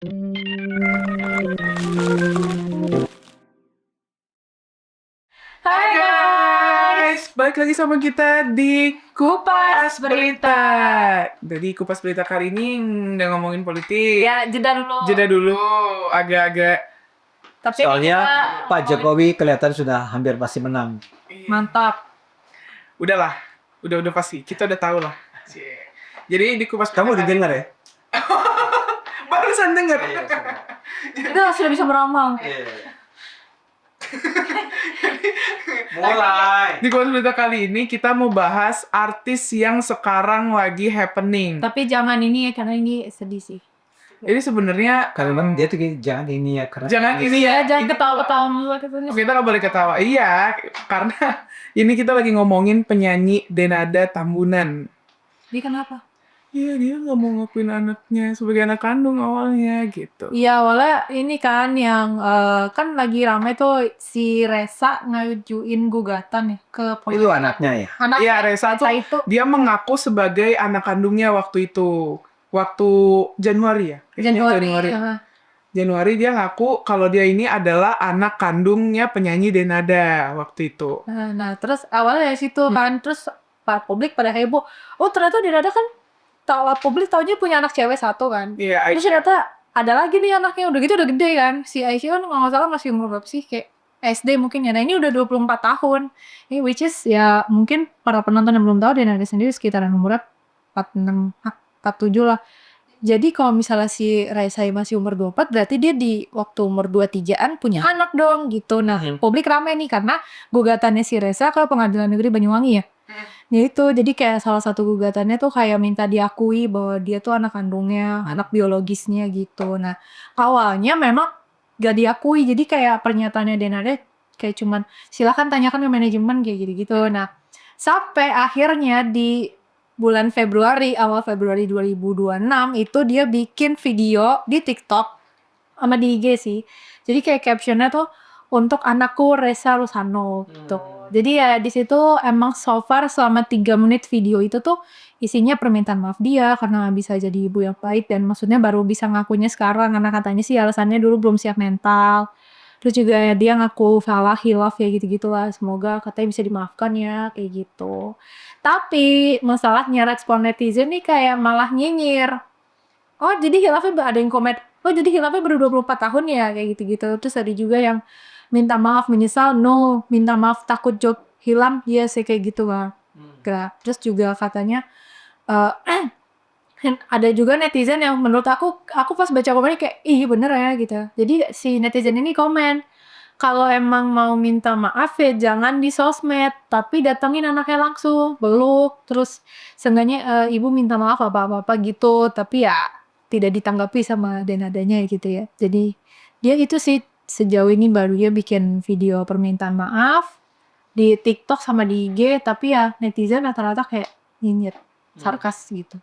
Hai guys, balik lagi sama kita di Kupas Berita. Jadi Kupas Berita kali ini udah ngomongin politik. Ya, jeda dulu. Jeda dulu, agak-agak. Tapi Soalnya kita Pak Jokowi kelihatan sudah hampir pasti menang. mantap. Udahlah, udah pasti. Kita udah tahu lah. Jadi di Kupas Kamu udah dengar ya? Barusan denger. Kita sudah bisa meramal. Mulai. Di Kupas Berita kali ini kita mau bahas artis yang sekarang lagi happening. Tapi jangan ini ya, karena ini sedih sih. Jadi sebenarnya Karena memang dia tuh jangan ini ya karena jangan ini ya. Jangan ini- ketawa-ketawa mulu katanya. Kita nggak boleh ketawa. Iya, karena ini kita lagi ngomongin penyanyi Denada Tambunan. Dia kenapa? Iya, dia nggak mau ngakuin anaknya sebagai anak kandung awalnya gitu. Iya, awalnya ini kan yang kan lagi rame tuh si Resa ngajuin gugatan ya ke itu anaknya ya. anak Iya, Resa tuh itu. dia mengaku sebagai anak kandungnya waktu itu. Waktu Januari ya? Januari. Januari dia ngaku kalau dia ini adalah anak kandungnya penyanyi Denada waktu itu. Nah, terus awalnya dari situ kan, terus Pak publik pada heboh. Oh, ternyata dia ada kan publik taunya punya anak cewek satu kan. Iya, Terus ternyata ada lagi nih anaknya udah gitu udah gede kan. Si Aisyah kan kalau nggak salah masih umur berapa sih? Kayak SD mungkin ya. Nah, ini udah 24 tahun. Ini which is ya mungkin para penonton yang belum tahu Denada sendiri sekitaran umurnya 46, 47 lah. Jadi kalau misalnya si Raisa masih umur 24 berarti dia di waktu umur 23-an punya anak dong gitu. Nah, publik rame nih karena gugatannya si Reza ke Pengadilan Negeri Banyuwangi ya. Ya itu, jadi kayak salah satu gugatannya tuh kayak minta diakui bahwa dia tuh anak kandungnya, anak biologisnya gitu. Nah, awalnya memang gak diakui, jadi kayak pernyataannya Denada kayak cuman silakan tanyakan ke manajemen kayak gitu-gitu. Nah, sampai akhirnya di bulan Februari, awal Februari 2026 itu dia bikin video di TikTok sama di IG sih. Jadi kayak captionnya tuh untuk anakku Reza Rusano gitu. Jadi ya di situ emang so far selama 3 menit video itu tuh isinya permintaan maaf dia karena gak bisa jadi ibu yang baik dan maksudnya baru bisa ngakunya sekarang karena katanya sih alasannya dulu belum siap mental. Terus juga ya dia ngaku salah, hilaf ya gitu-gitulah. Semoga katanya bisa dimaafkan ya kayak gitu. Tapi masalahnya respon netizen nih kayak malah nyinyir. Oh jadi hilafnya ada yang komen, oh jadi hilafnya baru 24 tahun ya kayak gitu-gitu. Terus ada juga yang minta maaf menyesal, no. Minta maaf takut job hilang, yes kayak gitu lah. Terus juga katanya ada juga netizen yang menurut aku pas baca komennya kayak ih bener ya gitu. Jadi si netizen ini komen kalau emang mau minta maaf ya jangan di sosmed tapi datengin anaknya langsung peluk terus seenggaknya ibu minta maaf apa gitu tapi ya tidak ditanggapi sama Denadanya gitu ya. Jadi dia itu sih sejauh ini baru dia bikin video permintaan maaf di TikTok sama di IG tapi ya netizen rata-rata kayak nyinyir sarkas gitu.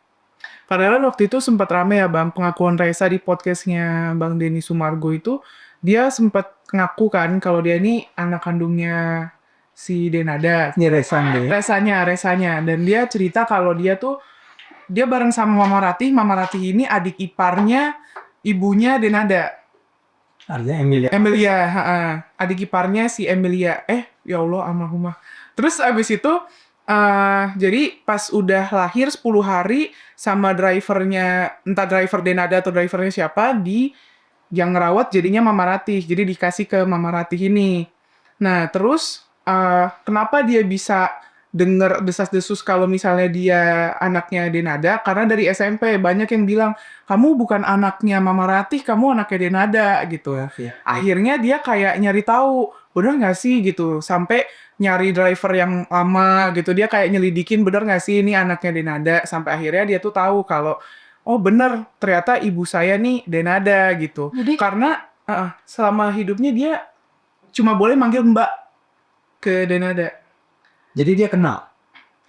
Padahal waktu itu sempat rame ya Bang, pengakuan Reza di podcastnya Bang Denny Sumargo itu, dia sempat ngaku kan kalau dia ini anak kandungnya si Denada. Ini Resan deh. Resanya. Dan dia cerita kalau dia bareng sama Mama Ratih ini adik iparnya ibunya Denada. Artinya Emilia. Emilia, adik iparnya si Emilia. Ya Allah, almarhumah. Terus abis itu, jadi pas udah lahir 10 hari sama drivernya, entah driver Denada atau drivernya siapa, yang ngerawat jadinya Mama Ratih. Jadi dikasih ke Mama Ratih ini. Nah, terus kenapa dia bisa denger desas-desus kalau misalnya dia anaknya Denada? Karena dari SMP banyak yang bilang, kamu bukan anaknya Mama Ratih, kamu anaknya Denada gitu. Iya. Akhirnya dia kayak nyari tahu, bener nggak sih gitu. Sampai nyari driver yang lama gitu. Dia kayak nyelidikin bener nggak sih ini anaknya Denada. Sampai akhirnya dia tuh tahu kalau, oh bener, ternyata ibu saya nih Denada gitu. Jadi Karena selama hidupnya dia cuma boleh manggil Mbak ke Denada. Jadi dia kenal.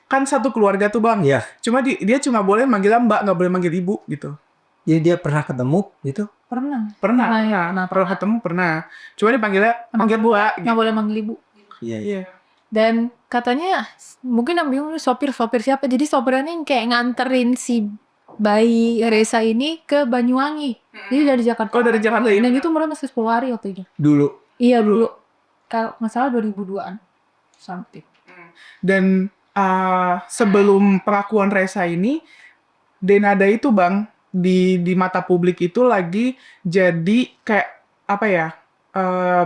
Kan satu keluarga tuh Bang. Iya. Cuma dia cuma boleh manggil Mbak, nggak boleh manggil Ibu gitu. Jadi dia pernah ketemu gitu. pernah Pernah, ya, pernah ketemu pernah. Cuma dipanggilnya manggil Bua. nggak boleh manggil ibu. Iya. Iya. Dan katanya mungkin yang bingung sopir siapa. Jadi sopirnya ini kayak nganterin si bayi Reza ini ke Banyuwangi. Jadi dari Jakarta. Oh, dari Jakarta ya? Dan itu umurnya masih 10 hari waktu itu. Dulu. Iya dulu. Kalau nggak salah 2002-an. Something. Dan sebelum pengakuan Reza ini, Denada itu Bang, di mata publik itu lagi jadi kayak apa ya?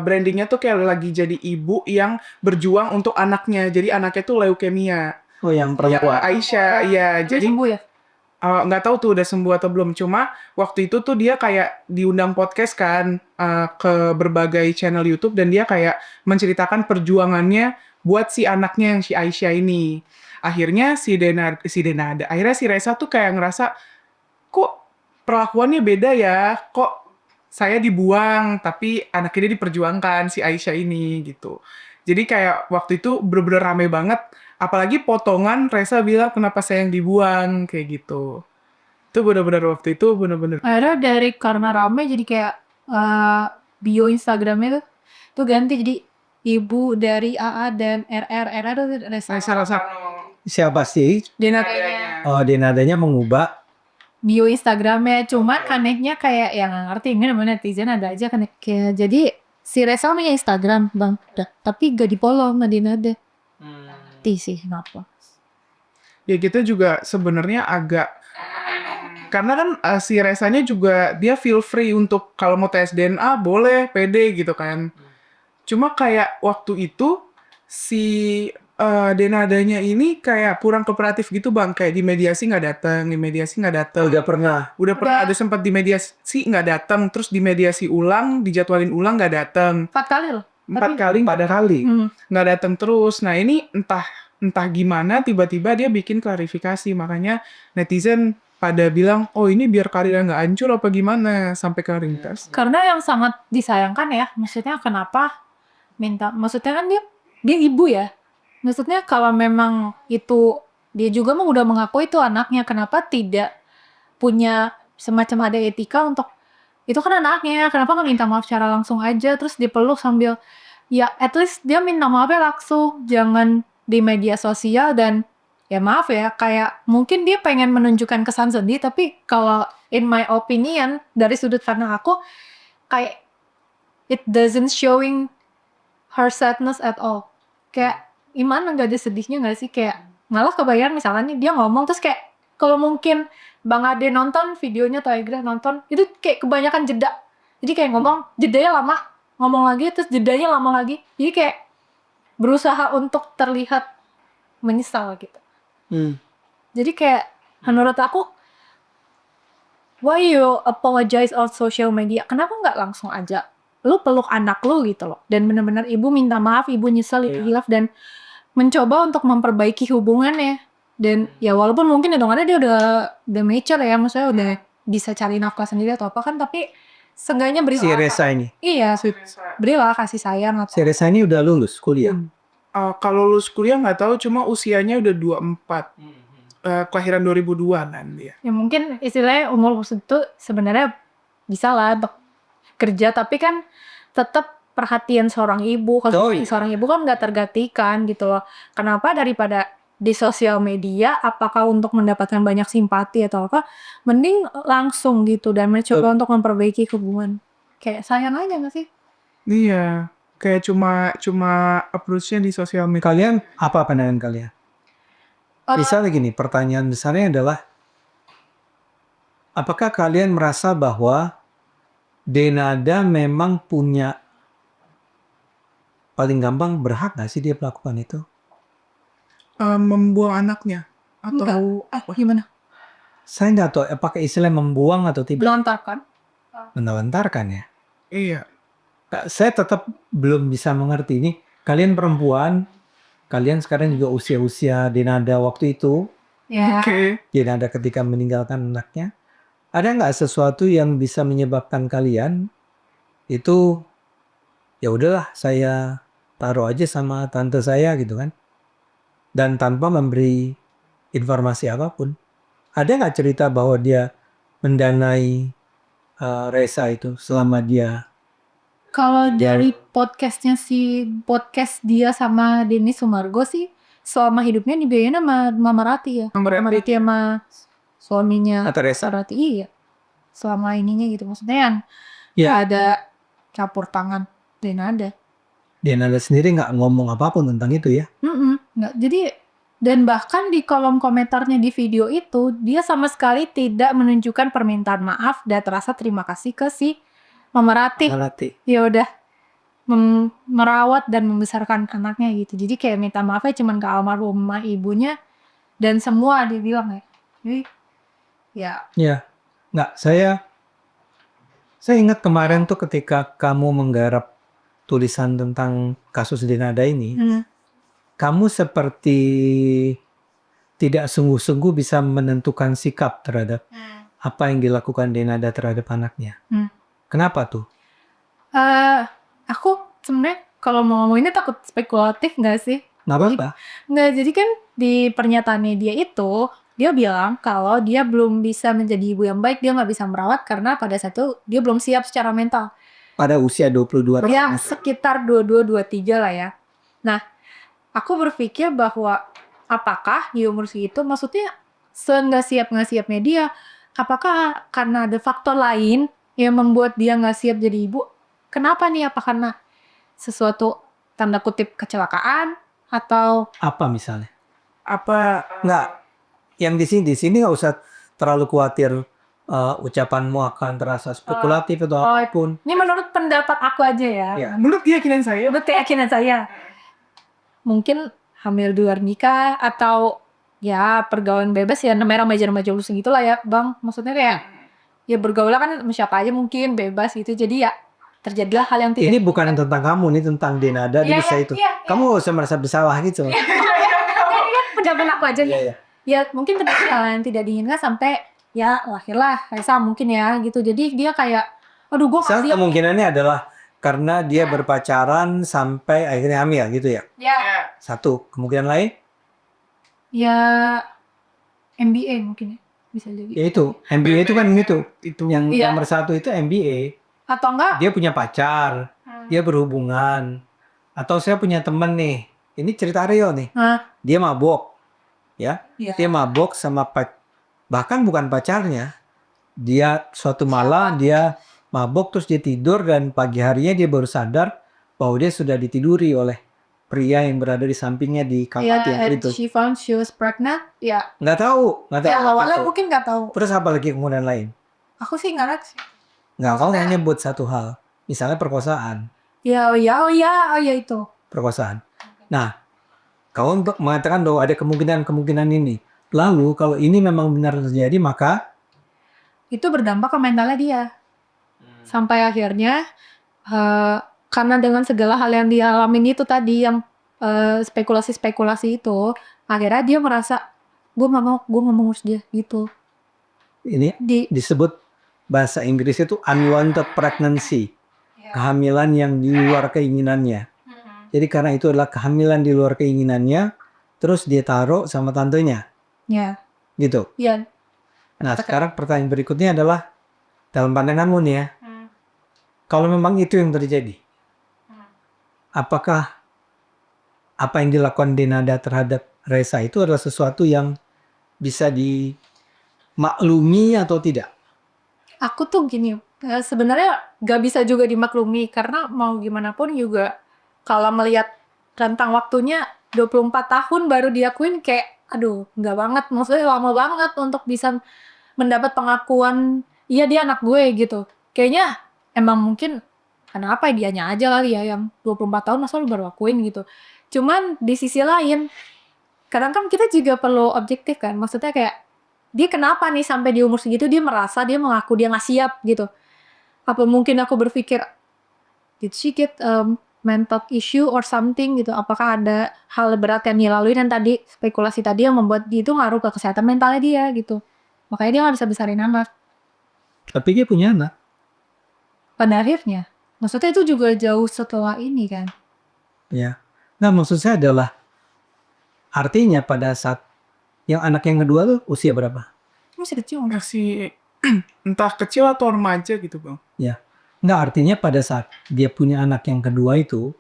Brandingnya tuh kayak lagi jadi ibu yang berjuang untuk anaknya. Jadi anaknya tuh leukemia. Oh, yang perempuan. Aisyah, ya. Jadi Jadi sembuh ya? nggak tahu tuh udah sembuh atau belum. Cuma waktu itu tuh dia kayak diundang podcast kan ke berbagai channel YouTube dan dia kayak menceritakan perjuangannya buat si anaknya yang si Aisyah ini. Akhirnya akhirnya si Reza tuh kayak ngerasa kok perlakuannya beda ya, kok saya dibuang tapi anak ini diperjuangkan si Aisyah ini gitu. Jadi kayak waktu itu bener-bener rame banget, apalagi potongan Reza bilang kenapa saya yang dibuang kayak gitu. Itu bener-bener waktu itu bener-bener Akhirnya dari karena rame jadi kayak bio Instagramnya tuh ganti jadi ibu dari AA dan RR tuh ada Reza Rasano Siapa sih? Denadanya. Oh, Denadanya mengubah. Bio Instagramnya, cuman anehnya kayak yang nggak ngerti ini namanya netizen ada aja kan kayak jadi si Reza punya Instagram bang, tapi gak di follow sama Denada. Sih kenapa? ya kita juga sebenarnya agak karena kan si Rezanya juga dia feel free untuk kalau mau tes DNA boleh pede gitu kan. Cuma kayak waktu itu si Denadanya ini kayak kurang kooperatif gitu Bang, kayak di mediasi nggak datang, di mediasi nggak datang. Udah pernah. Udah pernah ada sempat di mediasi nggak datang, terus di mediasi ulang, dijadwalin ulang nggak datang. 4 kali loh. 4 kali Pada kali. nggak datang terus. Nah ini entah gimana tiba-tiba dia bikin klarifikasi, makanya netizen pada bilang, oh ini biar karirnya nggak hancur apa gimana sampai ke ring test. Karena yang sangat disayangkan ya, maksudnya kenapa maksudnya kan dia ibu ya. Maksudnya kalau memang itu dia juga udah mengaku itu anaknya, kenapa tidak punya semacam ada etika untuk itu kan anaknya, kenapa nggak minta maaf secara langsung aja terus dipeluk sambil ya at least dia minta maafnya langsung, jangan di media sosial dan ya maaf ya kayak mungkin dia pengen menunjukkan kesan sedih tapi kalau in my opinion dari sudut pandang aku kayak it doesn't showing her sadness at all. Kayak gimana nggak ada sedihnya nggak sih, kayak malah kebayang misalnya nih dia ngomong terus kayak kalau mungkin Bang Ade nonton videonya atau Egra nonton itu kayak kebanyakan jeda, jadi kayak ngomong jedanya lama, ngomong lagi terus jedanya lama lagi, jadi kayak berusaha untuk terlihat menyesal gitu. Jadi kayak menurut aku why you apologize on social media, kenapa nggak langsung aja lu peluk anak lu gitu loh, dan benar-benar ibu minta maaf, ibu nyesel, ibu hilaf dan mencoba untuk memperbaiki hubungannya. Dan ya walaupun mungkin hitungannya dia udah mature ya, maksudnya udah bisa cari nafkah sendiri atau apa kan, tapi seenggaknya Si Reza ini. iya berilah kasih sayang atau Si Reza ini udah lulus kuliah. Kalau lulus kuliah nggak tahu, cuma usianya udah 24. Kelahiran 2002 kan dia. ya mungkin istilahnya umur itu sebenarnya bisa lah kerja, tapi kan tetap perhatian seorang ibu, kalau seorang ibu kan nggak tergantikan gitu loh. Kenapa daripada di sosial media apakah untuk mendapatkan banyak simpati atau apa, mending langsung gitu dan mencoba untuk memperbaiki hubungan, kayak sayang aja nggak sih? Iya, kayak cuma approach-nya di sosial media. Kalian apa pandangan kalian? Misalnya gini, pertanyaan besarnya adalah apakah kalian merasa bahwa Denada memang punya, paling gampang berhak gak sih dia melakukan itu? Membuang anaknya atau Gimana? Saya nggak tahu apakah istilah membuang atau tidak. Melontarkan? Menelantarkan ya. iya. Saya tetap belum bisa mengerti ini. Kalian perempuan, kalian sekarang juga usia-usia Denada waktu itu. Ya. Oke. Denada ketika meninggalkan anaknya. Ada nggak sesuatu yang bisa menyebabkan kalian itu ya udahlah saya taruh aja sama tante saya gitu kan, dan tanpa memberi informasi apapun? Ada nggak cerita bahwa dia mendanai Reza itu selama dia? Kalau dari podcast dia sama Denny Sumargo sih selama hidupnya dibiayain sama Mama Rati ya. Mama Rati. Sama suaminya Atau Reza? Rati, iya. selama ininya gitu. Maksudnya yang Ya. nggak ada campur tangan Denada. Denada sendiri nggak ngomong apapun tentang itu ya. Nggak, jadi dan bahkan di kolom komentarnya di video itu dia sama sekali tidak menunjukkan permintaan maaf dan rasa terima kasih ke si Mama Ratih. Alati. Ya udah merawat dan membesarkan anaknya gitu. Jadi kayak minta maafnya cuman ke almarhumah ibunya dan semua dia bilang ya. Jadi ya Ya, nggak. Saya ingat kemarin tuh ketika kamu menggarap tulisan tentang kasus Denada ini, kamu seperti tidak sungguh-sungguh bisa menentukan sikap terhadap apa yang dilakukan Denada terhadap anaknya. Kenapa tuh? aku sebenarnya kalau mau ngomong ini takut spekulatif nggak sih? Nggak apa-apa. Nggak, jadi kan di pernyataannya dia itu, dia bilang kalau dia belum bisa menjadi ibu yang baik, dia nggak bisa merawat karena pada saat itu dia belum siap secara mental. Pada usia 22 tahun. Ya, sekitar 22-23 lah ya. Nah, aku berpikir bahwa apakah di umur segitu, maksudnya nggak siapnya dia, apakah karena ada faktor lain yang membuat dia nggak siap jadi ibu? Kenapa nih? Apa karena sesuatu tanda kutip kecelakaan atau Apa misalnya? Apa Nggak. Yang di sini nggak usah terlalu khawatir ucapanmu akan terasa spekulatif atau apapun. ini menurut pendapat aku aja ya. Ya. menurut keyakinan saya? Menurut keyakinan saya. Mungkin hamil di luar nikah atau ya pergaulan bebas ya namanya remaja-remaja lu segitu lah ya Bang. Maksudnya kayak ya bergaul kan sama siapa aja mungkin bebas gitu. Jadi ya terjadilah hal yang tidak. Ini bukan tentang kamu, ini tentang Denada, dia bisa itu. Kamu nggak usah merasa bersalah gitu. Ini kan pendapat aku aja. Iya. Ya mungkin terjadi hal yang tidak diinginkan sampai ya lahirlah Raisa mungkin ya gitu. Jadi dia kayak aduh gue Misalnya kemungkinannya adalah karena dia berpacaran sampai akhirnya hamil gitu ya. ya Satu. Kemungkinan lain? ya MBA mungkin ya bisa jadi. Ya itu. MBA itu kan gitu. Itu. Yang Iya. nomor satu itu MBA. Atau enggak? Dia punya pacar. Dia berhubungan. Atau saya punya temen nih. Ini cerita Rio nih. Dia mabok. Ya. Iya. Dia mabok sama bahkan bukan pacarnya. Dia suatu malam dia mabok terus dia tidur dan pagi harinya dia baru sadar bahwa dia sudah ditiduri oleh pria yang berada di sampingnya di kamar yang and itu. she found she was pregnant. Ya. Nggak tahu. Ya awalnya mungkin nggak tahu. Terus apa lagi kemudian lain? Aku sih nggak sih. Nggak, kau hanya nyebut satu hal. Misalnya perkosaan. Ya itu. Perkosaan. Nah, kau untuk mengatakan bahwa ada kemungkinan ini. Lalu kalau ini memang benar terjadi maka Itu berdampak ke mentalnya dia. Sampai akhirnya karena dengan segala hal yang dia alamin itu tadi yang spekulasi-spekulasi itu, akhirnya dia merasa gue nggak mau ngurus dia gitu. ini disebut bahasa Inggris itu unwanted pregnancy. Kehamilan yang di luar keinginannya. Jadi karena itu adalah kehamilan di luar keinginannya, terus dia taruh sama tantenya. Ya. Gitu. Iya. Nah, sekarang pertanyaan berikutnya adalah dalam pandanganmu nih ya. Kalau memang itu yang terjadi, apakah apa yang dilakukan Denada terhadap Raisa itu adalah sesuatu yang bisa dimaklumi atau tidak? Aku tuh gini, sebenarnya gak bisa juga dimaklumi karena mau gimana pun juga kalau melihat rentang waktunya 24 tahun baru diakuin kayak aduh nggak banget, maksudnya lama banget untuk bisa mendapat pengakuan iya dia anak gue gitu. Kayaknya emang mungkin kenapa dianya aja kali ya yang 24 tahun masa lu baru akuin gitu. Cuman di sisi lain kadang kan kita juga perlu objektif kan, maksudnya kayak dia kenapa nih sampai di umur segitu dia merasa dia mengaku dia nggak siap gitu. Apa mungkin aku berpikir did she get mental issue or something gitu, apakah ada hal berat yang dilalui dan tadi spekulasi tadi yang membuat dia itu ngaruh ke kesehatan mentalnya dia gitu, makanya dia nggak bisa besarin anak. Tapi dia punya anak. Pada akhirnya maksudnya itu juga jauh setelah ini kan Ya. Nah, maksud saya adalah artinya pada saat yang anak yang kedua tuh usia berapa? masih kecil. Masih entah kecil atau remaja gitu Bang. Ya. Nggak, artinya pada saat dia punya anak yang kedua itu,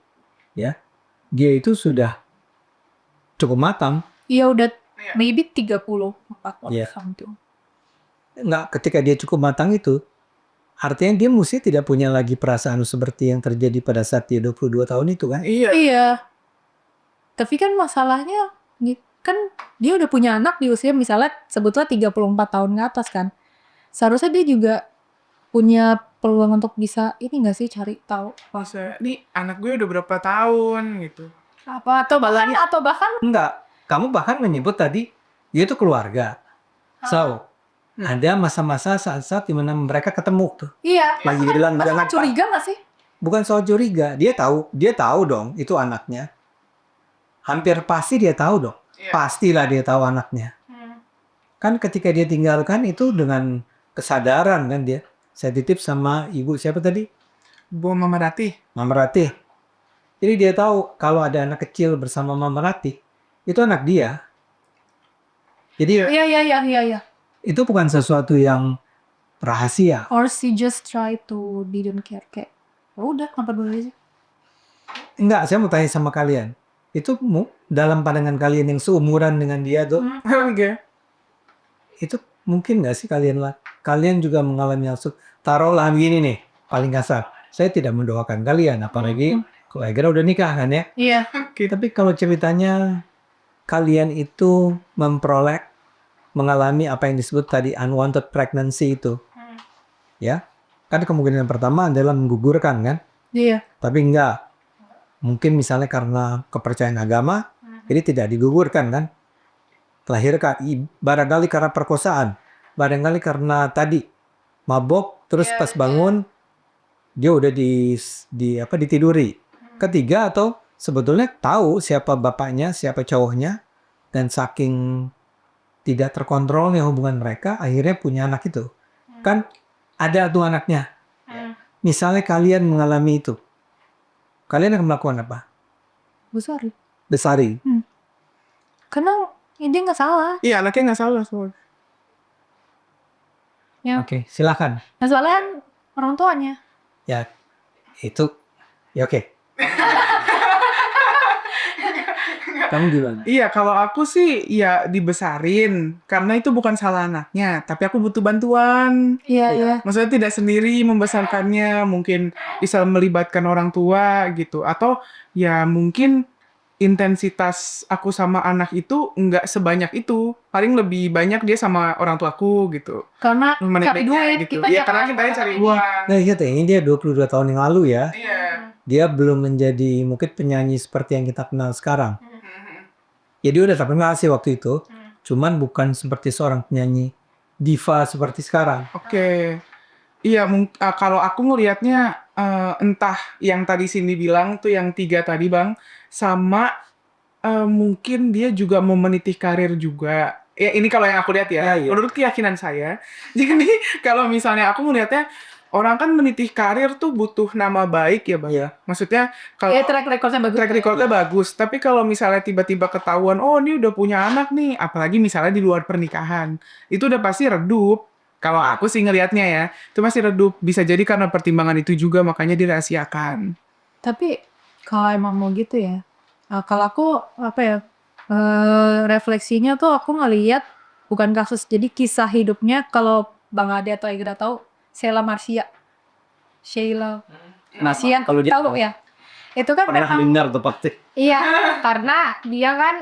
ya, dia itu sudah cukup matang. Iya udah maybe 34 or Iya. something. nggak, ketika dia cukup matang itu, artinya dia mesti tidak punya lagi perasaan seperti yang terjadi pada saat dia 22 tahun itu kan? Iya. Iya. Tapi kan masalahnya kan dia udah punya anak di usia misalnya sebutlah 34 tahun ke atas kan. Seharusnya dia juga punya peluang untuk bisa ini gak sih cari tahu Masa, nih anak gue udah berapa tahun gitu. apa atau bahkan Enggak, kamu bahkan menyebut tadi dia itu keluarga. So, ada masa-masa saat-saat di mana mereka ketemu tuh. iya Lagi bilang jangan curiga gak sih? bukan soal curiga, dia tahu dong itu anaknya. Hampir pasti dia tahu dong. Iya. Pastilah dia tahu anaknya. Kan ketika dia tinggalkan itu dengan kesadaran kan dia. Saya titip sama ibu siapa tadi? Bu Mama Ratih. Mama Ratih. Jadi dia tahu kalau ada anak kecil bersama Mama Ratih, itu anak dia. Jadi Iya. itu bukan sesuatu yang rahasia. Or she just try to didn't care kayak ya udah kenapa dulu sih? Enggak, saya mau tanya sama kalian. Itu dalam pandangan kalian yang seumuran dengan dia tuh, Oke. itu mungkin nggak sih kalian juga mengalami hal taruhlah begini nih, paling kasar. Saya tidak mendoakan kalian, apalagi kalau Egra udah nikah kan ya. Iya. Tapi kalau ceritanya kalian itu mengalami apa yang disebut tadi unwanted pregnancy itu, ya, kan kemungkinan pertama adalah menggugurkan kan, Iya. tapi enggak. Mungkin misalnya karena kepercayaan agama, jadi tidak digugurkan kan, melahirkan. Barangkali karena perkosaan, barangkali karena tadi mabok, terus pas bangun dia udah ditiduri. Ketiga atau sebetulnya tahu siapa bapaknya, siapa cowoknya, dan saking tidak terkontrolnya hubungan mereka, akhirnya punya anak itu. Kan ada tuh anaknya. Misalnya kalian mengalami itu, kalian akan melakukan apa? Besari. Karena ini nggak salah. Iya, anaknya nggak salah soalnya. Ya. Oke, silakan. Nah, soalnya kan orang tuanya. Ya, itu ya oke. Kamu gimana? Iya, kalau aku sih ya dibesarin karena itu bukan salah anaknya, tapi aku butuh bantuan. Iya. Maksudnya tidak sendiri membesarkannya, mungkin bisa melibatkan orang tua gitu. Atau ya mungkin intensitas aku sama anak itu nggak sebanyak itu. Paling lebih banyak dia sama orang tuaku gitu. Karena cari Menikmati duit gitu. kita Iya, jangan karena kita cari uang. Nah, ingat ya, ini dia 22 tahun yang lalu ya. Iya. Dia belum menjadi mungkin penyanyi seperti yang kita kenal sekarang. Ya dia udah terkenal sih waktu itu. Cuman bukan seperti seorang penyanyi diva seperti sekarang. Oke. Iya, kalau aku ngelihatnya entah yang tadi Cindy bilang tuh yang 3 tadi Bang, sama mungkin dia juga mau meniti karir juga. Ya ini kalau yang aku lihat ya, Iya. menurut keyakinan saya. Jadi kalau misalnya aku ngelihatnya orang kan meniti karir tuh butuh nama baik ya Bang. Iya. Maksudnya kalau track recordnya bagus. track recordnya bagus, tapi kalau misalnya tiba-tiba ketahuan, oh ini udah punya anak nih, apalagi misalnya di luar pernikahan, itu udah pasti redup. Kalau aku sih ngelihatnya ya, itu masih redup. Bisa jadi karena pertimbangan itu juga makanya dirahasiakan. Tapi kalau emang mau gitu ya, kalau aku apa ya refleksinya tuh aku ngelihat bukan kasus, jadi kisah hidupnya kalau Bang Ade atau Egra tahu Sheila Marcia. Kalau dia tahu ya? Itu kan memang dengar tuh pasti. iya, karena dia kan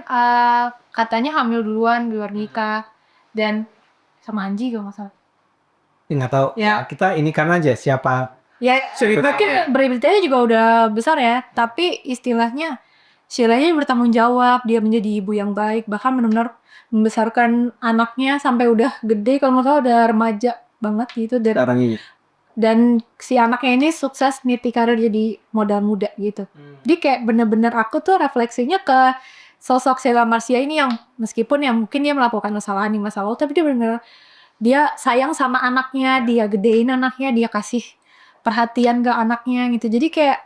katanya hamil duluan di luar nikah dan sama Anji kalau nggak salah. Nggak tahu. Ya. Kita ini kan aja siapa. Ya, Cerita mungkin beritanya juga udah besar ya, tapi istilahnya Sheila-nya bertanggung jawab, dia menjadi ibu yang baik, bahkan benar-benar membesarkan anaknya sampai udah gede, kalau nggak salah udah remaja banget gitu, Sekarang ini. dan si anaknya ini sukses niti karir jadi modal muda gitu. Jadi kayak bener-bener aku tuh refleksinya ke sosok Sheila Marcia ini yang meskipun ya mungkin dia melakukan kesalahan di masa lalu, tapi dia bener-bener dia sayang sama anaknya, dia gedein anaknya, dia kasih perhatian ke anaknya gitu. Jadi kayak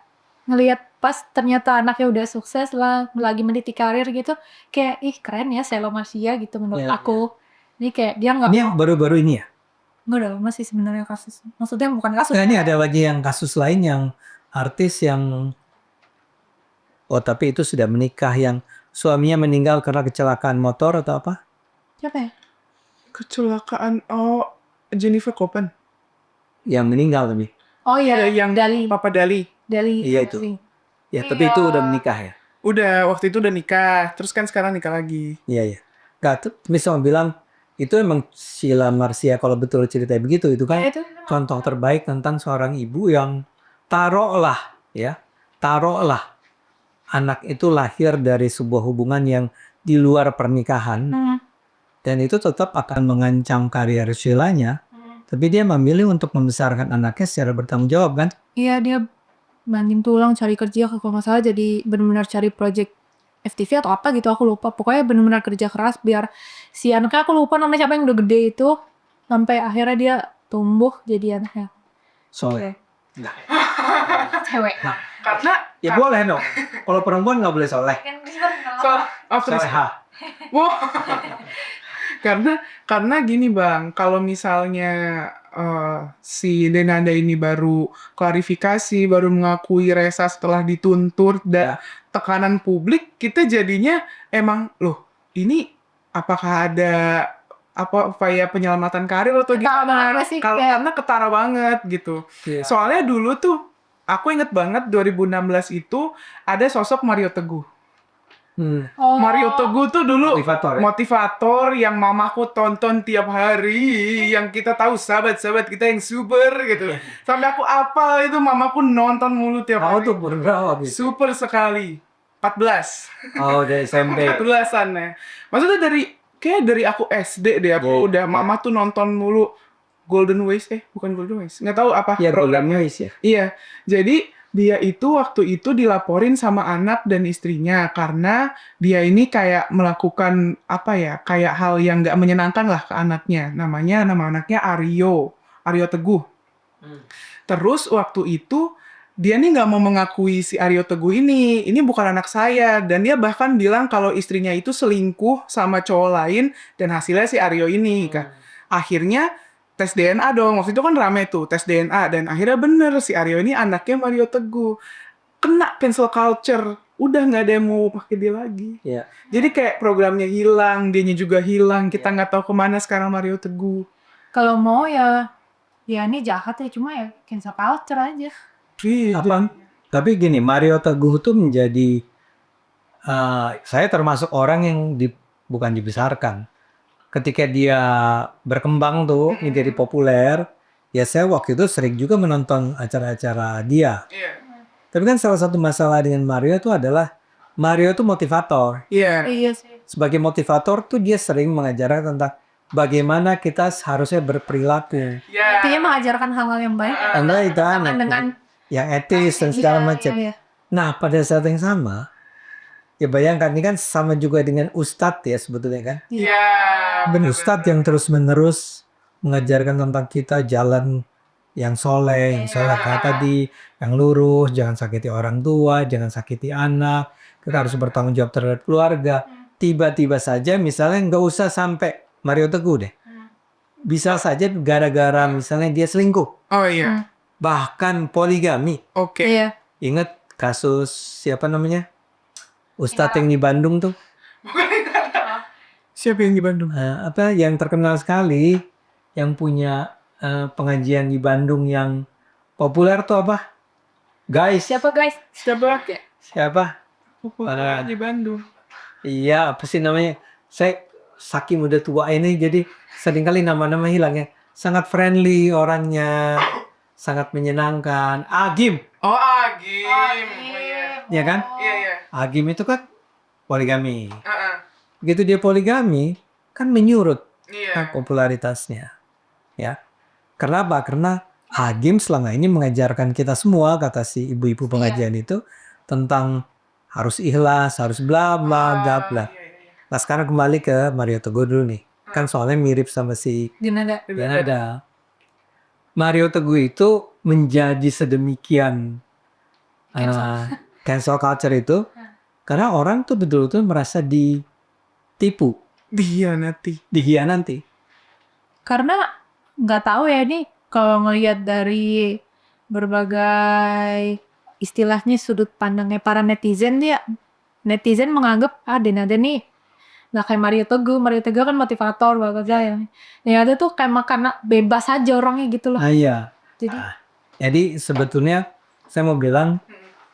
ngelihat pas ternyata anaknya udah sukses lah, lagi meniti karir gitu, kayak ih keren ya Sheila Marcia gitu menurut Iya. aku. Jadi kayak dia nggak Ini yang baru-baru ini ya? nggak udah lama sih sebenarnya kasus. Maksudnya bukan kasus. Nah, ini ada lagi yang kasus lain yang artis yang tapi itu sudah menikah yang suaminya meninggal karena kecelakaan motor atau apa? Siapa ya? Kecelakaan, oh Jennifer Copen. Yang meninggal tapi. Oh iya, Yang Dali. Papa Dali. Iya itu. Ya, tapi itu udah menikah ya. Udah, waktu itu udah nikah. Terus kan sekarang nikah lagi. Iya. Gak tuh, misal bilang itu emang Sheila Marcia kalau betul ceritanya begitu, itu kan Itu contoh terbaik tentang seorang ibu yang taruhlah anak itu lahir dari sebuah hubungan yang di luar pernikahan dan itu tetap akan mengancam karir Sheila-nya, tapi dia memilih untuk membesarkan anaknya secara bertanggung jawab kan. Iya, dia banting tulang cari kerja kalau nggak salah, jadi benar-benar cari project FTV atau apa gitu, aku lupa. Pokoknya benar-benar kerja keras biar si anaknya, aku lupa namanya siapa, yang udah gede itu, sampai akhirnya dia tumbuh jadi anaknya Soleh. cewek. Karena Ya boleh dong. Kalau perempuan nggak boleh soleh. Soleha. Wow. karena gini Bang, kalau misalnya si Denanda ini baru klarifikasi, baru mengakui Resa setelah dituntut dan tekanan publik, kita jadinya emang loh, ini apakah ada apa upaya penyelamatan karir atau Ketara gimana? banget sih, Karena ketara banget gitu. Iya. Soalnya dulu tuh aku inget banget 2016 itu ada sosok Mario Teguh. Mario Teguh tuh dulu motivator yang mamaku tonton tiap hari, yang kita tahu sahabat-sahabat kita yang super gitu. Sampai aku apal itu, mamaku nonton mulu tiap Tahu hari. tuh berapa gitu. Super sekali. 14. Oh, dari SMP. 14-an ya. Maksudnya kayak dari aku SD deh, aku udah mama tuh nonton mulu Golden Ways, bukan Golden Ways, nggak tahu apa. Iya, Golden Ways ya. Iya, jadi dia itu waktu itu dilaporin sama anak dan istrinya karena dia ini kayak melakukan apa ya, kayak hal yang nggak menyenangkan lah ke anaknya. Nama anaknya Aryo Teguh. Terus waktu itu dia nih nggak mau mengakui si Aryo Teguh ini bukan anak saya, dan dia bahkan bilang kalau istrinya itu selingkuh sama cowok lain dan hasilnya si Aryo ini kan. Akhirnya tes DNA dong, waktu itu kan rame tuh tes DNA, dan akhirnya bener si Aryo ini anaknya Mario Teguh. Kena cancel culture, udah nggak ada yang mau pakai dia lagi. Iya. Jadi kayak programnya hilang, dianya juga hilang, kita nggak tahu kemana sekarang Mario Teguh. Kalau mau ya ini jahat ya, cuma ya cancel culture aja. Apa? Tapi gini, Mario Teguh tuh menjadi saya termasuk orang yang bukan dibesarkan. Ketika dia berkembang tuh, menjadi populer, ya saya waktu itu sering juga menonton acara-acara dia. Tapi kan salah satu masalah dengan Mario itu adalah Mario itu motivator. Iya sih. Sebagai motivator tuh dia sering mengajarkan tentang bagaimana kita seharusnya berperilaku. Intinya mengajarkan hal-hal yang baik. Anda itu dengan yang etis dan segala macam. Iya. Nah, pada saat yang sama, ya bayangkan ini kan sama juga dengan ustadz ya sebetulnya kan. Dan ustadz yang terus-menerus mengajarkan tentang kita jalan yang soleh, yang kayak tadi, yang lurus, jangan sakiti orang tua, jangan sakiti anak, kita harus bertanggung jawab terhadap keluarga. Tiba-tiba saja misalnya nggak usah sampai Mario Teguh deh. Bisa saja gara-gara misalnya dia selingkuh. Oh iya. Bahkan poligami. Oke. Iya. Ingat kasus siapa namanya? Ustadz yang di Bandung tuh. Siapa yang di Bandung? Yang terkenal sekali, yang punya pengajian di Bandung yang populer tuh apa? Guys. Siapa guys? Siapa? Populer di Bandung. Iya, apa sih namanya? Saya saking udah tua ini jadi seringkali nama-nama hilang ya. Sangat friendly orangnya, sangat menyenangkan. Agim. Oh, Agim. Ya kan? Iya. Agim itu kan poligami. Begitu dia poligami, kan menyurut popularitasnya. Ya. Kenapa? Karena Agim selama ini mengajarkan kita semua, kata si ibu-ibu pengajian itu, tentang harus ikhlas, harus bla bla bla bla. Nah sekarang kembali ke Mario Teguh dulu nih. Kan soalnya mirip sama si Denanda. Mario Teguh itu menjadi sedemikian cancel culture itu karena orang tuh betul-betul merasa ditipu, dihianati. Karena nggak tahu ya ini kalau ngelihat dari berbagai istilahnya sudut pandangnya para netizen, dia netizen menganggap Denanda nih Nggak kayak Mario Teguh kan motivator banget saya. Ya ada tuh kayak karena bebas aja orangnya gitu loh. Iya. Jadi Jadi sebetulnya saya mau bilang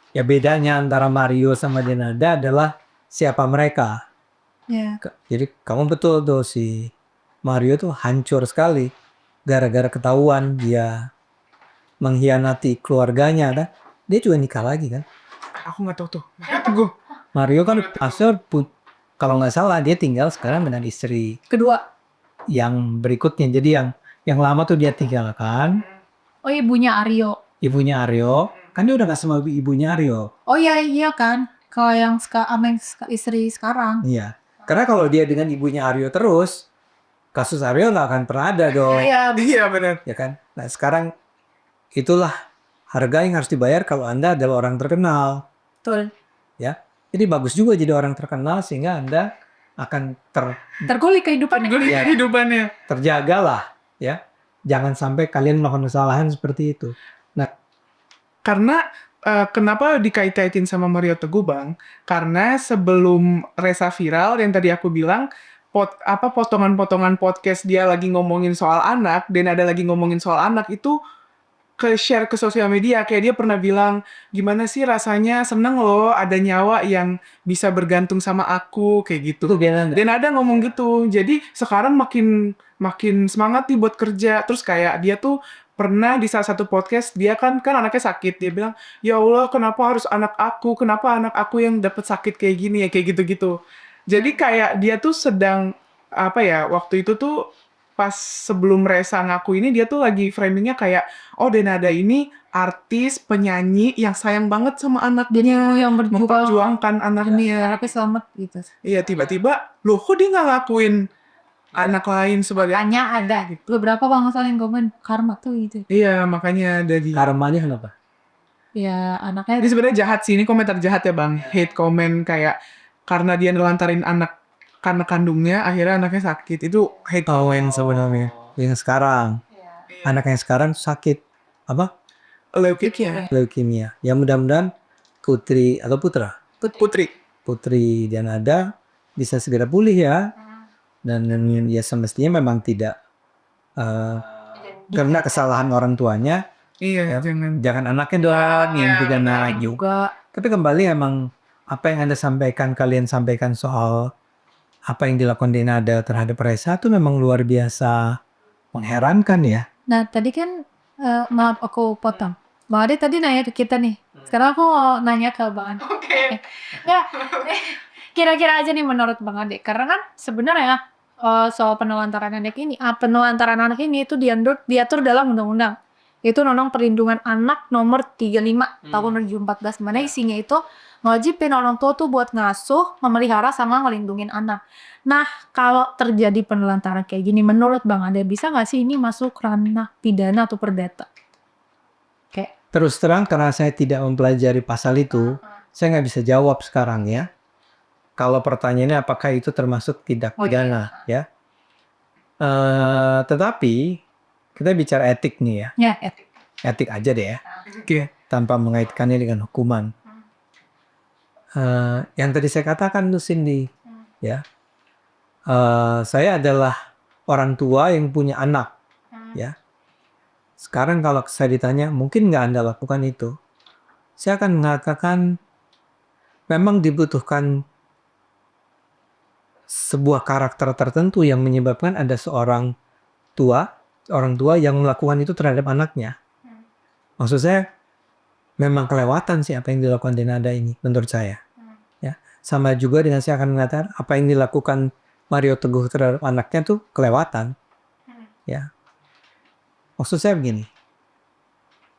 ya bedanya antara Mario sama Denada adalah siapa mereka. ya Jadi kamu betul tuh si Mario tuh hancur sekali gara-gara ketahuan dia mengkhianati keluarganya kan. Dia juga nikah lagi kan. Aku nggak tahu tuh. Gue Mario kan kalau nggak salah dia tinggal sekarang dengan istri kedua. yang berikutnya. Jadi yang lama tuh dia tinggalkan Oh ibunya Aryo. ibunya Aryo. Kan dia udah gak sama ibunya Aryo. Oh iya kan. Kalau yang istri sekarang. Iya. Karena kalau dia dengan ibunya Aryo terus, kasus Aryo nggak akan pernah ada dong. iya benar. Ya kan? Nah sekarang itulah harga yang harus dibayar kalau Anda adalah orang terkenal. Betul. Ya. Jadi bagus juga jadi orang terkenal sehingga Anda akan Tergulik kehidupan. Gue kehidupannya. terjaga lah. Ya. Jangan sampai kalian melakukan kesalahan seperti itu. Nah, Karena kenapa dikait-kaitin sama Mario Teguh Bang? Karena sebelum Resa viral yang tadi aku bilang potongan-potongan podcast dia lagi ngomongin soal anak dan ada lagi ngomongin soal anak itu ke share ke sosial media, kayak dia pernah bilang gimana sih rasanya seneng loh ada nyawa yang bisa bergantung sama aku kayak gitu. itu biasa nggak? Dan ada ngomong gitu. Jadi sekarang makin semangat nih buat kerja. Terus kayak dia tuh pernah di salah satu podcast dia kan anaknya sakit. Dia bilang, "Ya Allah, kenapa harus anak aku? Kenapa anak aku yang dapat sakit kayak gini ya?" Kayak gitu-gitu. Jadi kayak dia tuh sedang apa ya? Waktu itu tuh pas sebelum Resa ngaku ini dia tuh lagi framingnya kayak, "Oh, Denada ini artis, penyanyi yang sayang banget sama anaknya, Jadi yang berjuang memperjuangkan anaknya." tapi selamat gitu. Iya, tiba-tiba, loh kok dia nggak ngakuin anak lain sebagai... Hanya ada beberapa bangsa yang komen karma tuh gitu. Iya, makanya ada di... Karmanya kenapa? Ya anaknya Ini sebenarnya jahat sih, ini komentar jahat ya Bang. Hate comment kayak, karena dia nelantarin anak karena kandungnya, akhirnya anaknya sakit. Itu hate comment sebenarnya. Yang sekarang, anak yang sekarang sakit apa? Leukemia. Leukemia. Ya mudah-mudahan Putri atau Putra, Putri. dan ada bisa segera pulih ya. Dan ya semestinya memang tidak karena kesalahan orang tuanya. Iya, Jangan anaknya doang yang kena juga. juga Tapi kembali emang apa yang Anda sampaikan, kalian sampaikan soal apa yang dilakukan Denada terhadap Resa itu memang luar biasa mengherankan ya. Nah tadi kan maaf aku potong. Bang Ade tadi nanya ke kita nih. Sekarang aku mau nanya ke Bang Ade. Oke. Nggak, kira-kira aja nih menurut Bang Ade. Karena kan sebenarnya soal penelantaran anak ini, itu diatur dalam undang-undang. Itu Undang-Undang Perlindungan Anak nomor 35 tahun 2014. Mana isinya itu ngajibin orang tua tuh buat ngasuh, memelihara sama ngelindungin anak. Nah, kalau terjadi penelantaran kayak gini, menurut Bang Ade bisa nggak sih ini masuk ranah pidana atau perdata? Kayak Terus terang karena saya tidak mempelajari pasal itu, saya nggak bisa jawab sekarang ya. Kalau pertanyaannya apakah itu termasuk tindak pidana ya. Tetapi kita bicara etik nih ya. ya, Etik aja deh ya. Oke. Tanpa mengaitkannya dengan hukuman. Yang tadi saya katakan tuh Cindy, ya, saya adalah orang tua yang punya anak, ya. Sekarang kalau saya ditanya, mungkin nggak Anda lakukan itu? Saya akan mengatakan, memang dibutuhkan sebuah karakter tertentu yang menyebabkan ada orang tua yang melakukan itu terhadap anaknya. Maksud saya, memang kelewatan sih apa yang dilakukan Denada ini menurut saya. Ya, sama juga dengan saya akan mengatakan apa yang dilakukan Mario Teguh terhadap anaknya tuh kelewatan. Ya, maksud saya begini,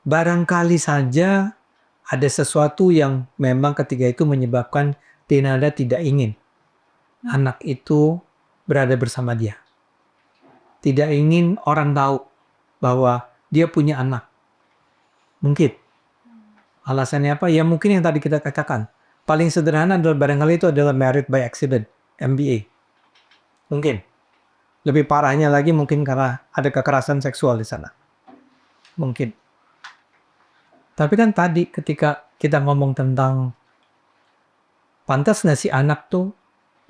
barangkali saja ada sesuatu yang memang ketika itu menyebabkan Denada tidak ingin anak itu berada bersama dia. Tidak ingin orang tahu bahwa dia punya anak. Mungkin. Alasannya apa? Ya mungkin yang tadi kita katakan. Paling sederhana adalah barangkali itu adalah married by accident, MBA. Mungkin. Lebih parahnya lagi mungkin karena ada kekerasan seksual di sana. Mungkin. Tapi kan tadi ketika kita ngomong tentang pantas nggak sih anak tuh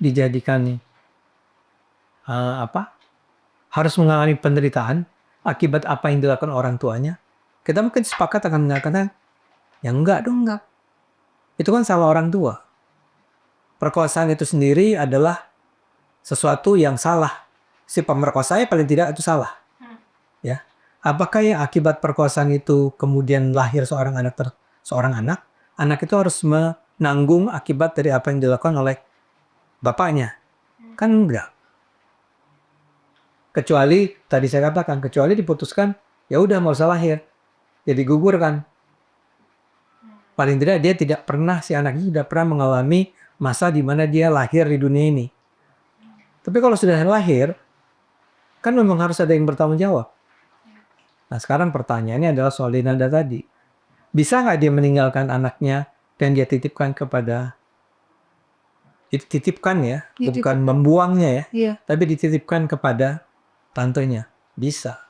dijadikan harus mengalami penderitaan akibat apa yang dilakukan orang tuanya, kita mungkin sepakat akan mengatakan, ya enggak dong. Enggak. Itu kan salah orang tua. Perkosaan itu sendiri adalah sesuatu yang salah. Si pemerkosanya paling tidak itu salah. Ya. Apakah yang akibat perkosaan itu kemudian lahir seorang anak, anak itu harus menanggung akibat dari apa yang dilakukan oleh bapaknya? Kan enggak. Kecuali tadi saya katakan, kecuali diputuskan, ya udah nggak usah lahir, jadi gugur kan. Paling tidak dia tidak pernah, si anak ini tidak pernah mengalami masa di mana dia lahir di dunia ini. Tapi kalau sudah lahir, kan memang harus ada yang bertanggung jawab. Nah sekarang pertanyaannya adalah soal Denada tadi. Bisa nggak dia meninggalkan anaknya dan dia titipkan kepada, dititipkan ya, bukan membuangnya ya, Iya. tapi dititipkan kepada tantenya? Bisa.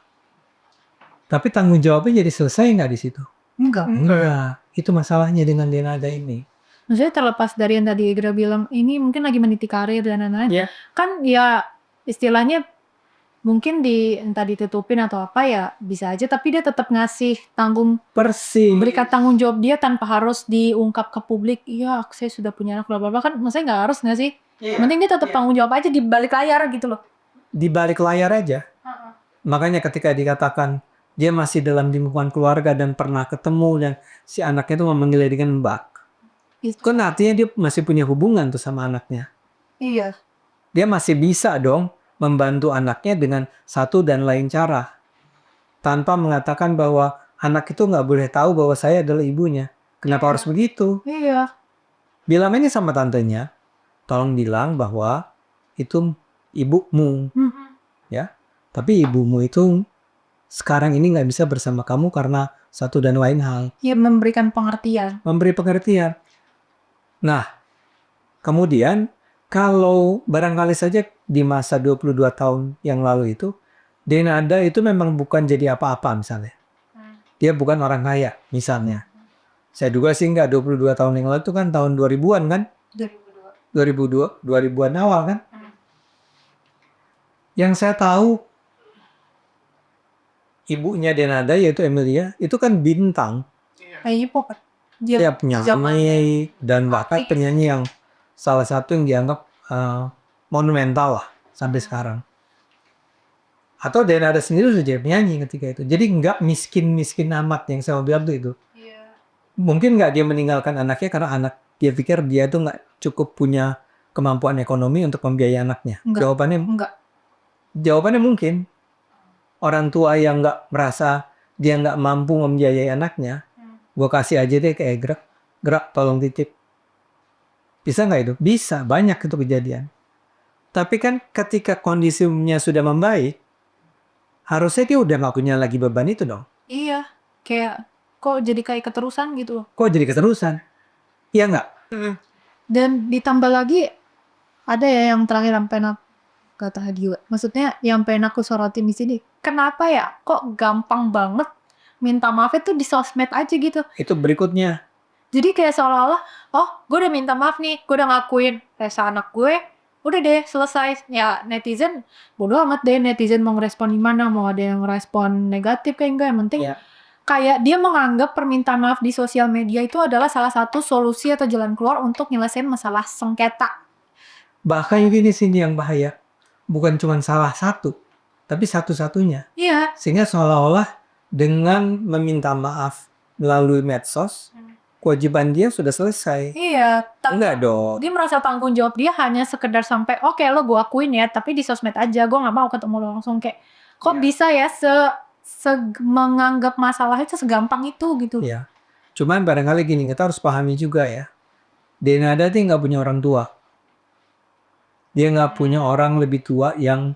Tapi tanggung jawabnya jadi selesai nggak di situ? Enggak. Enggak. Itu masalahnya dengan Denada ini. Maksudnya terlepas dari yang tadi Igra bilang, ini mungkin lagi meniti karir dan lain-lain. Iya. Kan ya istilahnya mungkin entah ditutupin atau apa ya bisa aja, tapi dia tetap ngasih Persis. berikan tanggung jawab dia tanpa harus diungkap ke publik. Iya, saya sudah punya anak bla bla bla, kan maksudnya nggak harus nggak sih? Iya. Penting dia tetap tanggung jawab aja di balik layar gitu loh. Di balik layar aja. Makanya ketika dikatakan dia masih dalam lingkungan keluarga dan pernah ketemu dan si anaknya itu memanggilnya dengan Mbak. Itu kan artinya dia masih punya hubungan tuh sama anaknya. Iya. Dia masih bisa dong membantu anaknya dengan satu dan lain cara. Tanpa mengatakan bahwa anak itu nggak boleh tahu bahwa saya adalah ibunya. Kenapa harus begitu? Iya. Bilang ini sama tantenya, tolong bilang bahwa itu ibumu. Ya, tapi ibumu itu sekarang ini nggak bisa bersama kamu karena satu dan lain hal. Iya, memberikan pengertian. Memberi pengertian. Nah, kemudian kalau barangkali saja di masa 22 tahun yang lalu itu, Denada itu memang bukan jadi apa-apa misalnya. Dia bukan orang kaya misalnya. Saya duga sih nggak, 22 tahun yang lalu itu kan tahun 2000-an kan? 2000-an awal kan? Yang saya tahu ibunya Denada yaitu Emilia itu kan bintang. Kayaknya pop. Dia penyanyi dan bahkan penyanyi yang salah satu yang dianggap monumental lah sampai sekarang. Atau Denada sendiri sudah jadi penyanyi ketika itu. Jadi nggak miskin-miskin amat yang saya mau bilang tuh itu. Mungkin nggak dia meninggalkan anaknya karena dia pikir dia tuh nggak cukup punya kemampuan ekonomi untuk membiayai anaknya. Enggak. Jawabannya mungkin orang tua yang nggak merasa dia nggak mampu membiayai anaknya, gue kasih aja deh kayak gerak tolong titip. Bisa nggak itu? Bisa, banyak itu kejadian. Tapi kan ketika kondisinya sudah membaik, harusnya dia udah nggak punya lagi beban itu dong. Iya. Kayak kok jadi kayak keterusan gitu loh. Kok jadi keterusan? Iya nggak? Dan ditambah lagi ada ya yang terakhir yang pengen kata juga. Maksudnya yang pengen aku sorotin di sini. Kenapa ya kok gampang banget minta maaf itu di sosmed aja gitu. Itu berikutnya. Jadi kayak seolah-olah, oh gue udah minta maaf nih, gue udah ngakuin rasa anak gue, udah deh selesai. Ya netizen, bodo amat deh netizen mau ngerespon gimana, mau ada yang ngerespon negatif kayak enggak, yang penting kayak dia menganggap permintaan maaf di sosial media itu adalah salah satu solusi atau jalan keluar untuk nyelesain masalah sengketa. Bahkan ini sini yang bahaya. Bukan cuma salah satu, tapi satu-satunya. Iya. Sehingga seolah-olah dengan meminta maaf melalui medsos, kewajiban dia sudah selesai. Iya. Enggak dong. Dia merasa tanggung jawab dia hanya sekedar sampai, oke lo gue akuin ya, tapi di sosmed aja, gue gak mau ketemu lo langsung. Kayak, kok bisa ya menganggap masalah itu segampang itu gitu. Iya. Cuman barangkali gini, kita harus pahami juga ya. Denada tuh nggak punya orang tua. Dia nggak punya orang lebih tua yang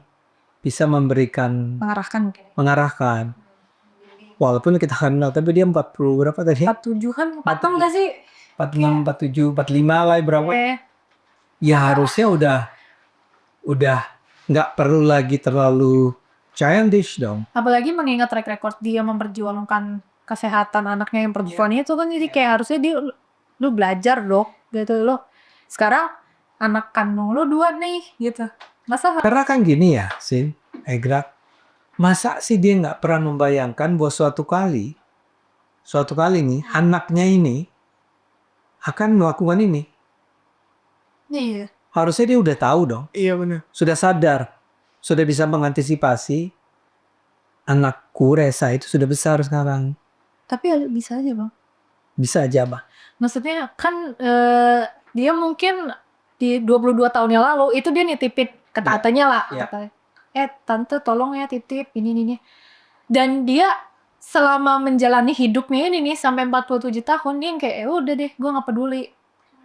bisa memberikan, Mengarahkan mungkin. mengarahkan. Walaupun kita kenal, tapi dia 40 berapa tadi? 47 kan? 46 gak sih? 46, 47, 45 lah berapa? Ya harusnya udah nggak perlu lagi terlalu childish dong. Apalagi mengingat track record dia memperjuangkan kesehatan anaknya yang perempuan itu kan, jadi kayak harusnya dia lu belajar dong gitu lo. Sekarang anak kandung lu 2 nih gitu. Masa Karena kan gini ya, Sin, Egrak. Masa sih dia nggak pernah membayangkan bahwa suatu kali nih, anaknya ini akan melakukan ini. iya. Harusnya dia udah tahu dong, Iya bener. sudah sadar, sudah bisa mengantisipasi. Anakku Resa itu sudah besar sekarang. Tapi ya bisa aja bang. Bisa aja, Bang. Maksudnya kan dia mungkin di 22 tahun yang lalu itu dia nitipin ke tantenya lah. Iya. Katanya, tante tolong ya titip ini. Dan dia selama menjalani hidupnya ini nih sampai 47 tahun dia yang kayak udah deh gue gak peduli.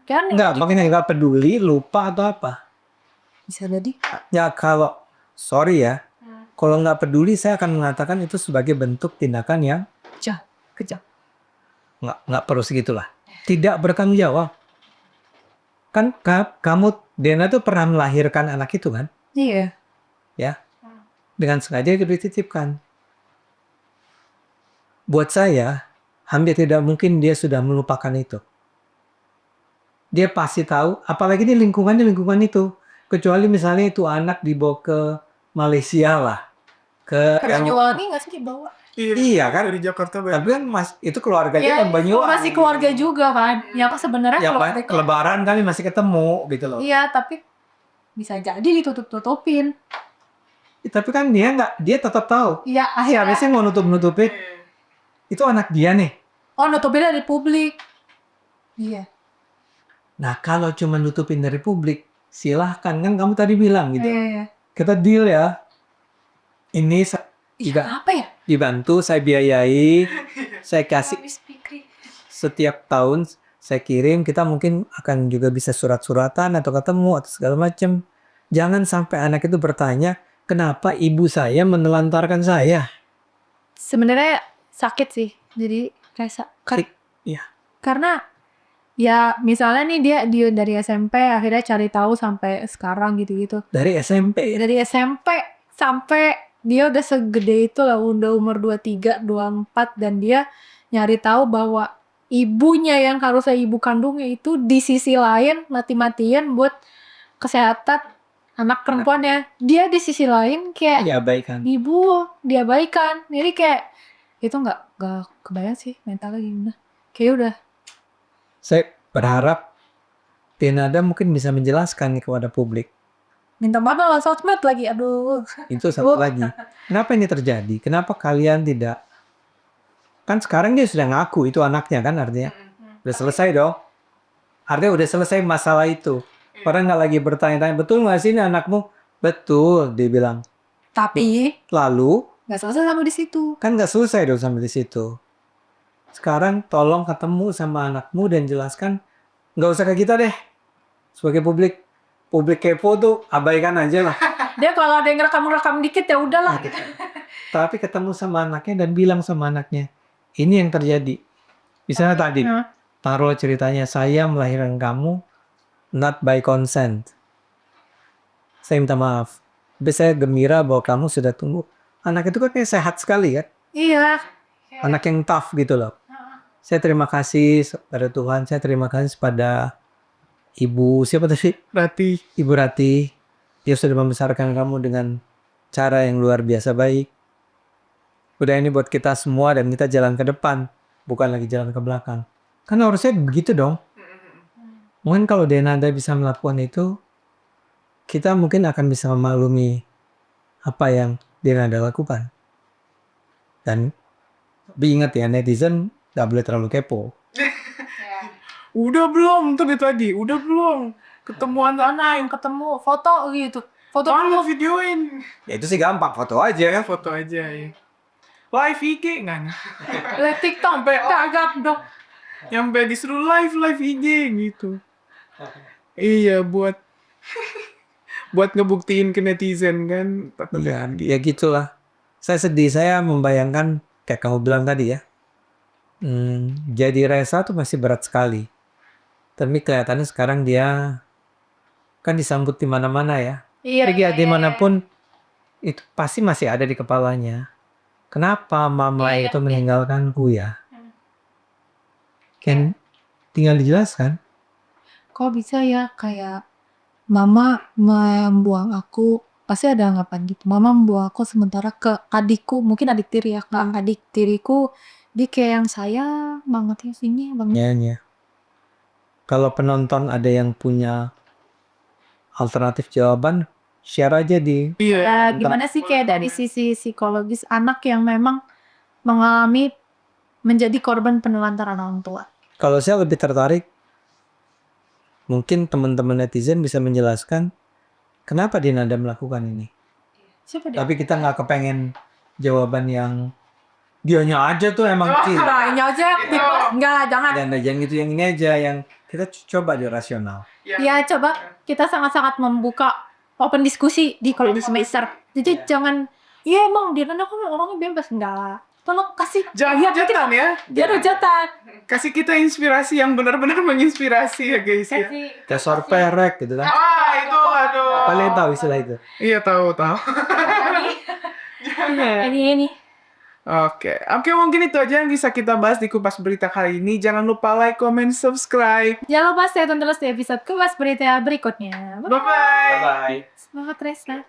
Kan Enggak, makanya nggak peduli, lupa atau apa. bisa jadi. Ya kalau, sorry ya, kalau nggak peduli saya akan mengatakan itu sebagai bentuk tindakan yang Kejam. nggak perlu segitulah. Tidak bertanggung jawab. Kan kamu, Dena tuh pernah melahirkan anak itu kan? Iya. Ya, dengan sengaja itu dititipkan. Buat saya, hampir tidak mungkin dia sudah melupakan itu. Dia pasti tahu, apalagi di lingkungan itu. Kecuali misalnya itu anak dibawa ke Malaysia lah. Ke Banyuwangi gak sih dibawa? Iya kan? Dari Jakarta Tapi kan itu keluarganya Ya, kan Banyuwangi. masih keluarga juga kan. Ya sebenarnya Ya keluarga. Pak, Lebaran kali masih ketemu gitu loh. Iya tapi bisa jadi ditutup-tutupin. Tapi kan dia tetap tahu. Iya akhirnya. Siapa sih mau nutup-nutupin? Itu anak dia nih. Oh nutupin dari publik. Iya. Nah kalau cuma nutupin dari publik, silahkan kan kamu tadi bilang gitu. Iya. Kita deal ya. Ini Iya, apa ya? dibantu, saya biayai, saya kasih setiap tahun, saya kirim. Kita mungkin akan juga bisa surat-suratan atau ketemu atau segala macam. Jangan sampai anak itu bertanya, kenapa ibu saya menelantarkan saya? Sebenarnya sakit sih. Jadi rasa Iya. karena ya misalnya nih dia dari SMP akhirnya cari tahu sampai sekarang gitu-gitu. Dari SMP. Dari SMP sampai dia udah segede itu lah, udah umur 23, 24 dan dia nyari tahu bahwa ibunya yang harusnya ibu kandungnya itu di sisi lain mati-matian buat kesehatan anak perempuannya. Dia di sisi lain kayak Diabaikan. ibu diabaikan. Jadi kayak itu nggak kebayang sih mentalnya gimana. Kayak udah Saya berharap Denada mungkin bisa menjelaskan nih kepada publik. minta maaf lah sosmed lagi. Aduh. Itu satu lagi. Kenapa ini terjadi? Kenapa kalian tidak? Kan sekarang dia sudah ngaku itu anaknya kan artinya. Udah selesai dong. Artinya udah selesai masalah itu. Orang nggak lagi bertanya-tanya, betul nggak sih ini anakmu? Betul, dia bilang. Tapi Lalu, nggak selesai sampai di situ. kan nggak selesai dong sampai di situ. Sekarang tolong ketemu sama anakmu dan jelaskan. Nggak usah ke kita deh. Sebagai publik kepo tuh abaikan aja lah. Dia kalau ada yang rekam dikit ya udahlah. Tapi ketemu sama anaknya dan bilang sama anaknya, ini yang terjadi. Misalnya tadi, taruh ceritanya, saya melahirkan kamu not by consent. Saya minta maaf. Tapi saya gembira bahwa kamu sudah tumbuh. Anak itu kan kayak sehat sekali kan. Iya. Anak yang tough gitu loh. Saya terima kasih pada Tuhan. Saya terima kasih pada Ibu, siapa tadi? Rati. Ibu Rati. Dia sudah membesarkan kamu dengan cara yang luar biasa baik. Udah ini buat kita semua dan kita jalan ke depan. Bukan lagi jalan ke belakang. Kan harusnya begitu dong. Mungkin kalau Denada bisa melakukan itu, kita mungkin akan bisa memaklumi apa yang Denada lakukan. Dan ingat ya, netizen gak boleh terlalu kepo. Udah belum tuh tadi? Udah belum? Ketemuan anak. Ketemu foto gitu. Foto Mana mau videoin? Ya itu sih gampang, foto aja ya. Foto aja ya. Live IG nggak nih? live TikTok Sampai agak dong. Sampai disuruh live IG gitu. Iya buat ngebuktiin ke netizen kan. Ya gitulah. Saya sedih, saya membayangkan kayak kamu bilang tadi ya. Jadi Resa tuh masih berat sekali. Tapi kelihatannya sekarang dia kan disambut di mana-mana ya. Iya. Pergi dimanapun itu pasti masih ada di kepalanya. Kenapa mama itu meninggalkanku ya? Kan tinggal dijelaskan. Kok bisa ya kayak mama membuang aku, pasti ada anggapan gitu. Mama membuang aku sementara ke adikku, mungkin adik tiri ya, ke adik tiriku, dia kayak yang sayang banget ya sini banget. Ya. Kalau penonton ada yang punya alternatif jawaban, share aja di Iya. Ya, gimana sih kayak dari sisi psikologis anak yang memang mengalami menjadi korban penelantaran orang tua. Kalau saya lebih tertarik, mungkin teman-teman netizen bisa menjelaskan kenapa Dinanda melakukan ini. Siapa dia? Tapi kita nggak kepengen jawaban yang dianya aja tuh emang kecil. Nah, ini aja enggak, jangan. Dan jangan gitu, yang ini aja yang kita coba di rasional. Ya coba kita sangat-sangat membuka open diskusi di kalau di semester. Jadi jangan, ya emang dia kan orangnya bebas enggak. Tolong kasih Jangan hujatan ya. dia hujatan. Kasih kita inspirasi yang benar-benar menginspirasi ya guys ya. Kasih Tesor perek gitu kan. Itu aduh. Kalian tahu istilah itu? Iya tahu. ini. Oke, mungkin itu aja yang bisa kita bahas di Kupas Berita kali ini. Jangan lupa like, comment, subscribe. Jangan lupa stay tune terus di episode Kupas Berita berikutnya. Bye-bye. Bye. Semangat Resta.